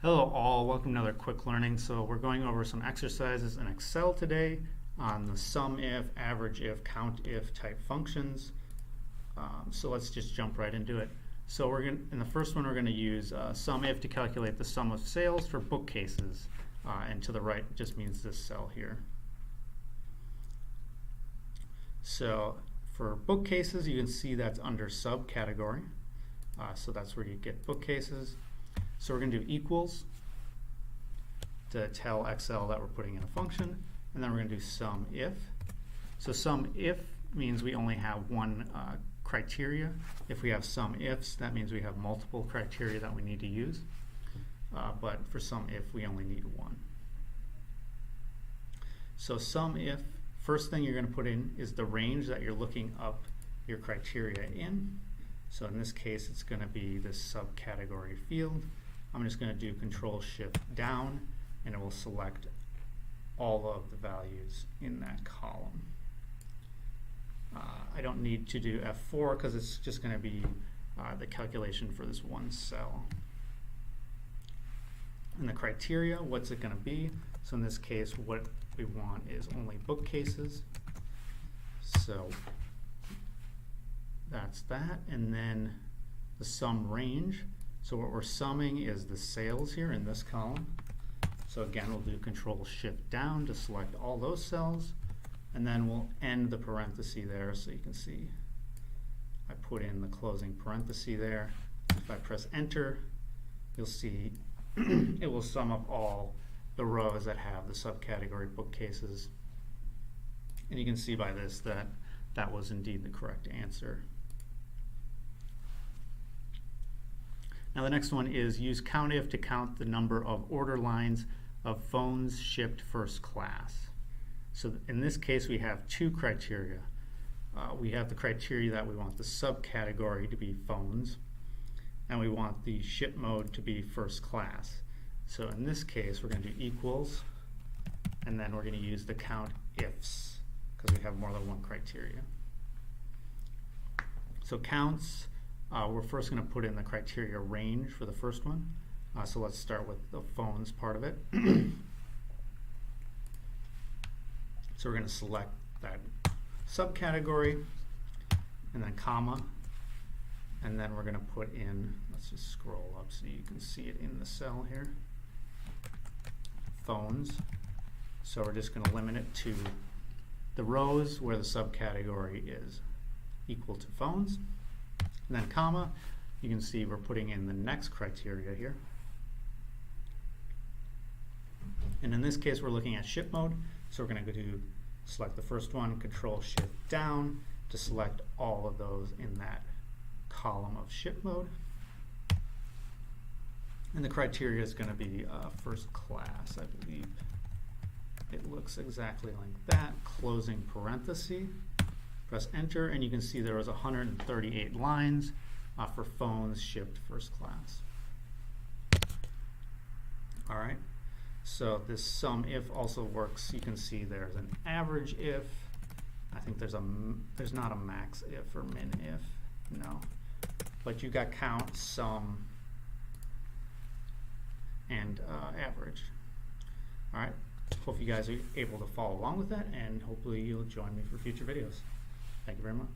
Hello all, welcome to another quick learning. So we're going over some exercises in Excel today on the Sumif, Averageif, Countif type functions. So let's just jump right into it. So in the first one we're going to use Sumif to calculate the sum of sales for bookcases. And to the right just means this cell here. So for bookcases you can see that's under subcategory. So that's where you get bookcases. So we're going to do equals to tell Excel that we're putting in a function, and then we're going to do SUMIF. So SUMIF means we only have one criteria. If we have SUMIFs, that means we have multiple criteria that we need to use. But for SUMIF, we only need one. So SUMIF, first thing you're going to put in is the range that you're looking up your criteria in. So in this case, it's going to be this subcategory field. I'm just going to do Control-Shift down, and it will select all of the values in that column. I don't need to do F4 because it's just going to be the calculation for this one cell. And the criteria, what's it going to be? So in this case, what we want is only bookcases. So that's that, and then the sum range. So what we're summing is the sales here in this column. So again, we'll do Control-Shift down to select all those cells, and then we'll end the parenthesis there so you can see I put in the closing parenthesis there. If I press Enter, you'll see it will sum up all the rows that have the subcategory bookcases. And you can see by this that that was indeed the correct answer. Now the next one is use Countif to count the number of order lines of phones shipped first class. So in this case we have two criteria. We have the criteria that we want the subcategory to be phones, and we want the ship mode to be first class. So in this case we're going to do equals, and then we're going to use the Countifs because we have more than one criteria. So counts, we're first going to put in the criteria range for the first one. So let's start with the phones part of it. So we're going to select that subcategory, and then comma, and then we're going to put in, let's just scroll up so you can see it in the cell here, phones. So we're just going to limit it to the rows where the subcategory is equal to phones. And then comma, you can see we're putting in the next criteria here. And in this case, we're looking at ship mode. So we're going to go to select the first one, Control-Shift down to select all of those in that column of ship mode. And the criteria is going to be first class, I believe. It looks exactly like that. Closing parenthesis. Press Enter, and you can see there was 138 lines for phones shipped first class. All right, so this SUMIF also works. You can see there's an Averageif. I think there's not a max if or min if, no. But you got count, sum, and average. All right, hope you guys are able to follow along with that, and hopefully you'll join me for future videos. Thank you very much.